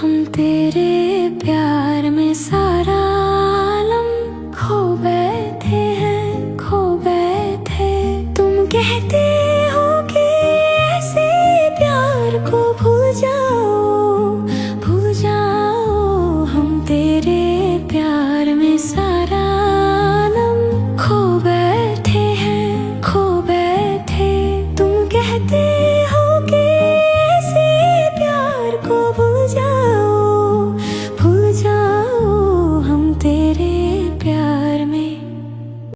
हम तेरे प्यार में सारा आलम खो बैठे हैं, खो बैठे। तुम कहते हो कि ऐसे प्यार को भूल जाओ, भूल जाओ। हम तेरे प्यार